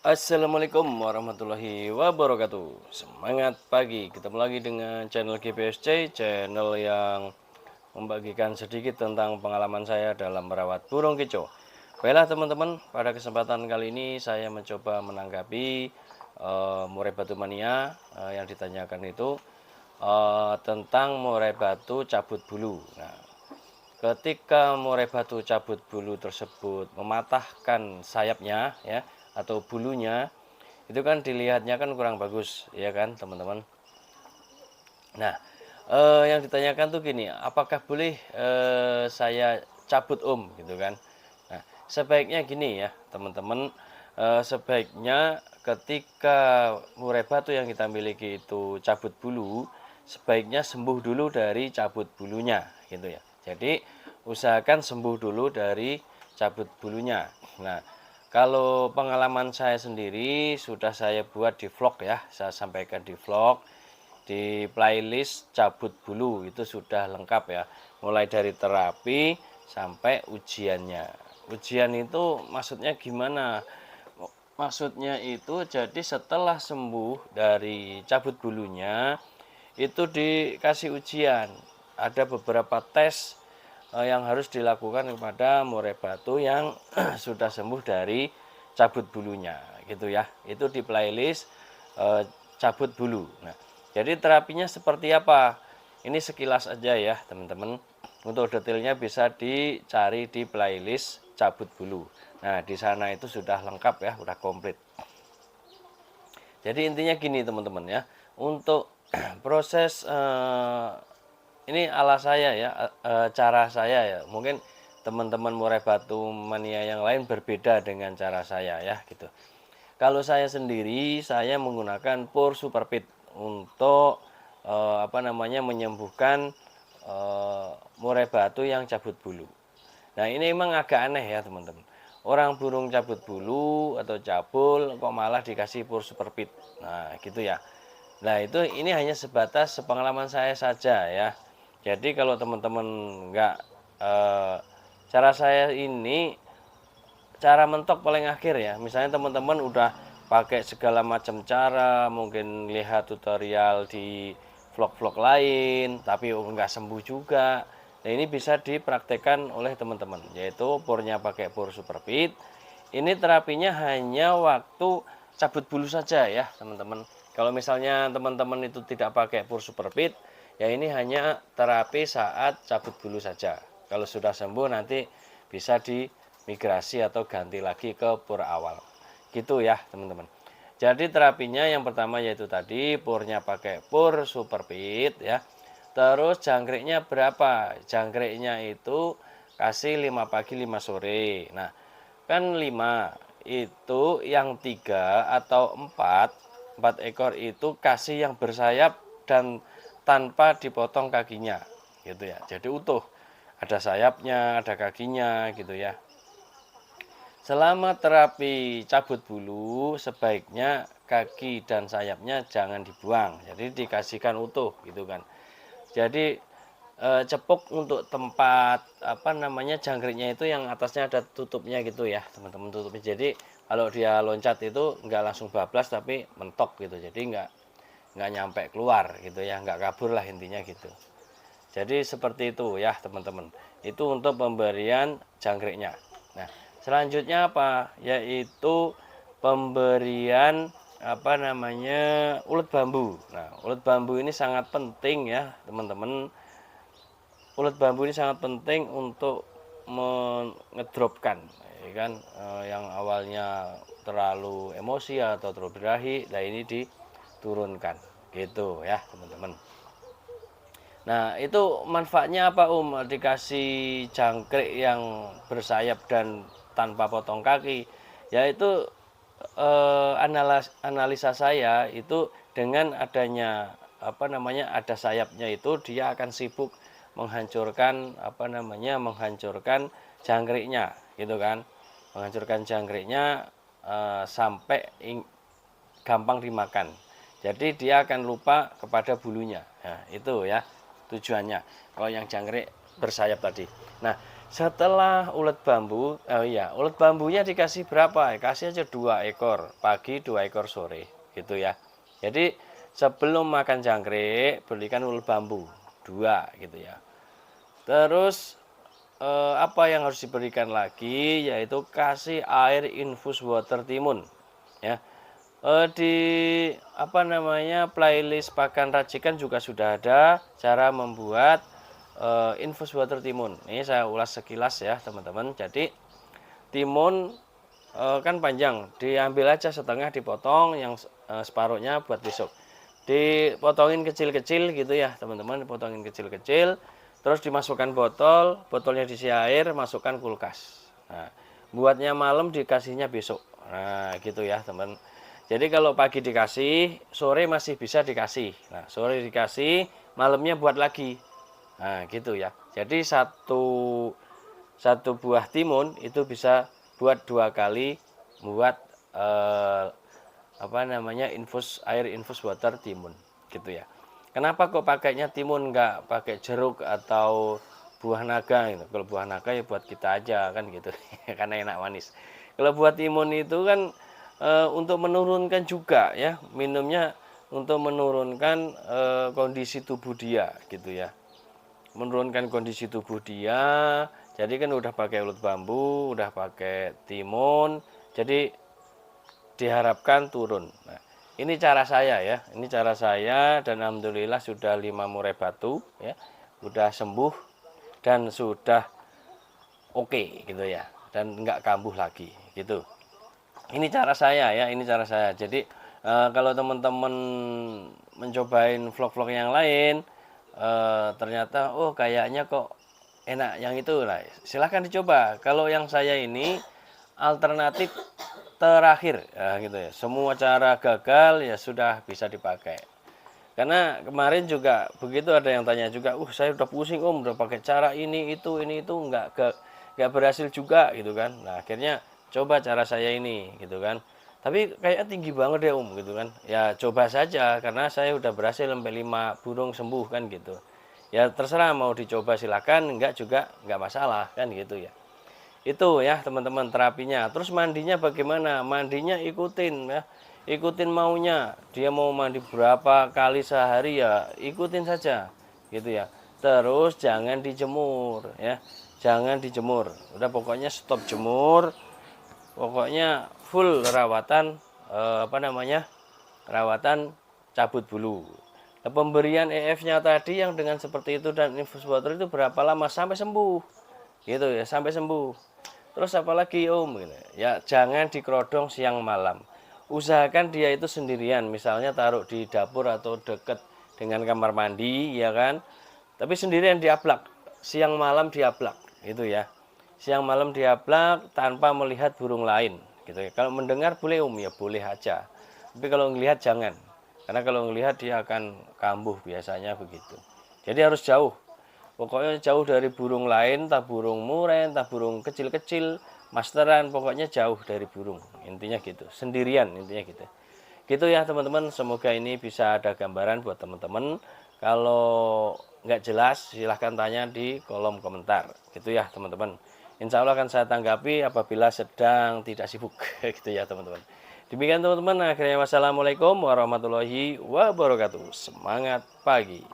Assalamualaikum warahmatullahi wabarakatuh. Semangat pagi, ketemu lagi dengan channel GPSC, channel yang membagikan sedikit tentang pengalaman saya dalam merawat burung kicau. Baiklah teman-teman, pada kesempatan kali ini saya mencoba menanggapi murai batu mania yang ditanyakan itu tentang murai batu cabut bulu. Nah, ketika murai batu cabut bulu tersebut mematahkan sayapnya ya atau bulunya, itu kan dilihatnya kan kurang bagus ya kan teman-teman. Nah, yang ditanyakan tuh gini, apakah boleh saya cabut gitu kan. Nah, sebaiknya gini ya teman-teman, sebaiknya ketika murai batu yang kita miliki itu cabut bulu, sebaiknya sembuh dulu dari cabut bulunya gitu ya. Jadi usahakan sembuh dulu dari cabut bulunya. Nah, kalau pengalaman saya sendiri sudah saya buat di vlog ya, saya sampaikan di vlog, di playlist cabut bulu itu sudah lengkap ya, mulai dari terapi sampai ujiannya. Ujian itu maksudnya gimana? Maksudnya itu jadi setelah sembuh dari cabut bulunya itu dikasih ujian. Ada beberapa tes yang harus dilakukan kepada murai batu yang sudah sembuh dari cabut bulunya gitu ya. Itu di playlist cabut bulu. Nah, jadi terapinya seperti apa? Ini sekilas aja ya teman-teman. Untuk detailnya bisa dicari di playlist cabut bulu. Nah, di sana itu sudah lengkap ya, sudah komplit. Jadi intinya gini teman-teman ya, untuk proses ini ala saya ya, cara saya ya. Mungkin teman-teman murai batu mania yang lain berbeda dengan cara saya ya gitu. Kalau saya sendiri, saya menggunakan Pur Superpit untuk menyembuhkan murai batu yang cabut bulu. Nah, ini memang agak aneh ya teman-teman. Orang burung cabut bulu atau cabul kok malah dikasih Pur Superpit. Nah, gitu ya. Nah, ini hanya sebatas sepengalaman saya saja ya. Jadi kalau teman-teman nggak cara saya ini cara mentok paling akhir ya. Misalnya teman-teman udah pakai segala macam cara, mungkin lihat tutorial di vlog-vlog lain, tapi nggak sembuh juga. Nah, ini bisa dipraktekkan oleh teman-teman, yaitu purnya pakai pur superpit. Ini terapinya hanya waktu cabut bulu saja ya teman-teman. Kalau misalnya teman-teman itu tidak pakai pur superpit, ya ini hanya terapi saat cabut bulu saja. Kalau sudah sembuh nanti bisa dimigrasi atau ganti lagi ke pur awal. Gitu ya teman-teman. Jadi terapinya yang pertama yaitu tadi purnya pakai pur superpit ya. Terus jangkriknya berapa? Jangkriknya itu kasih 5 pagi 5 sore. Nah, kan 5 itu yang 3 atau 4 ekor itu kasih yang bersayap dan tanpa dipotong kakinya gitu ya. Jadi utuh. Ada sayapnya, ada kakinya gitu ya. Selama terapi cabut bulu, sebaiknya kaki dan sayapnya jangan dibuang. Jadi dikasihkan utuh gitu kan. Jadi cepuk untuk tempat jangkriknya itu yang atasnya ada tutupnya gitu ya, teman-teman, tutupnya. Jadi kalau dia loncat itu nggak langsung bablas tapi mentok gitu. Jadi nggak nyampe keluar gitu ya, nggak kabur lah intinya gitu. Jadi seperti itu ya teman-teman. Itu untuk pemberian jangkriknya. Nah, selanjutnya apa? Yaitu pemberian ulet bambu. Nah, ulet bambu ini sangat penting ya teman-teman. Ulet bambu ini sangat penting untuk mengedropkan ya kan, yang awalnya terlalu emosi atau terlalu berahi, nah ini diturunkan gitu ya teman-teman. Nah, itu manfaatnya apa dikasih jangkrik yang bersayap dan tanpa potong kaki? Yaitu analisa saya itu dengan adanya ada sayapnya itu dia akan sibuk menghancurkan menghancurkan jangkriknya gitu kan. Menghancurkan jangkriknya sampai gampang dimakan. Jadi dia akan lupa kepada bulunya. Nah, itu ya tujuannya kalau yang jangkrik bersayap tadi. Nah, Setelah ulet bambu, oh iya, ulet bambunya dikasih berapa? Kasih aja 2 ekor pagi, 2 ekor sore, gitu ya. Jadi sebelum makan jangkrik, belikan ulet bambu 2, gitu ya. Terus apa yang harus diberikan lagi? Yaitu kasih air infus water timun, ya. Di apa namanya playlist pakan racikan juga sudah ada cara membuat infus water timun. Ini saya ulas sekilas ya teman-teman. Jadi timun kan panjang, diambil aja setengah dipotong, yang separuhnya buat besok. Dipotongin kecil-kecil gitu ya teman-teman, dipotongin kecil-kecil, terus dimasukkan botol, botolnya diisi air, masukkan kulkas. Nah, buatnya malam dikasihnya besok. Nah, gitu ya teman. Jadi kalau pagi dikasih, sore masih bisa dikasih. Nah, sore dikasih, malamnya buat lagi. Nah, gitu ya. Jadi satu buah timun itu bisa buat 2 kali buat apa namanya air infus water timun, gitu ya. Kenapa kok pakainya timun, nggak pakai jeruk atau buah naga gitu? Kalau buah naga ya buat kita aja kan gitu, karena enak manis. Kalau buat timun itu kan untuk menurunkan juga ya, minumnya untuk menurunkan kondisi tubuh dia gitu ya, menurunkan kondisi tubuh dia. Jadi kan udah pakai ulut bambu, udah pakai timun, jadi diharapkan turun. Nah, ini cara saya ya, ini cara saya, dan alhamdulillah sudah 5 murai batu ya, sudah sembuh dan sudah oke gitu ya, dan nggak kambuh lagi gitu. Ini cara saya ya, ini cara saya. Jadi kalau teman-teman mencobain vlog-vlog yang lain, ternyata oh kayaknya kok enak yang itu lah, silahkan dicoba. Kalau yang saya ini alternatif terakhir ya, gitu ya. Semua cara gagal ya sudah bisa dipakai. Karena kemarin juga begitu, ada yang tanya juga, saya udah pusing om, udah pakai cara ini itu nggak berhasil juga gitu kan. Nah akhirnya coba cara saya ini gitu kan. Tapi kayaknya tinggi banget deh om gitu kan. Ya coba saja, karena saya udah berhasil sampai 5 burung sembuh kan gitu. Ya terserah mau dicoba silakan, enggak juga nggak masalah kan gitu ya. Itu ya teman-teman terapinya. Terus mandinya bagaimana? Mandinya ikutin ya. Ikutin maunya. Dia mau mandi berapa kali sehari ya ikutin saja gitu ya. Terus jangan dijemur ya. Jangan dijemur. Udah pokoknya stop jemur. Pokoknya full rawatan apa namanya? Rawatan cabut bulu. Nah, pemberian EF-nya tadi yang dengan seperti itu dan infus water itu berapa lama sampai sembuh? Gitu ya, sampai sembuh. Terus apalagi om gitu. Ya jangan dikerodong siang malam. Usahakan dia itu sendirian, misalnya taruh di dapur atau deket dengan kamar mandi ya kan. Tapi sendirian diaplak, siang malam diaplak gitu ya. Siang malam diaplak tanpa melihat burung lain gitu ya. Kalau mendengar boleh om ya boleh aja. Tapi kalau ngelihat jangan. Karena kalau ngelihat dia akan kambuh biasanya begitu. Jadi harus jauh. Pokoknya jauh dari burung lain, entah burung murai, entah burung kecil-kecil, masteran, pokoknya jauh dari burung. Intinya gitu, sendirian intinya gitu. Gitu ya teman-teman, semoga ini bisa ada gambaran buat teman-teman. Kalau nggak jelas silahkan tanya di kolom komentar. Gitu ya teman-teman. Insya Allah akan saya tanggapi apabila sedang tidak sibuk. Gitu ya teman-teman. Demikian teman-teman, akhirnya wassalamualaikum warahmatullahi wabarakatuh. Semangat pagi.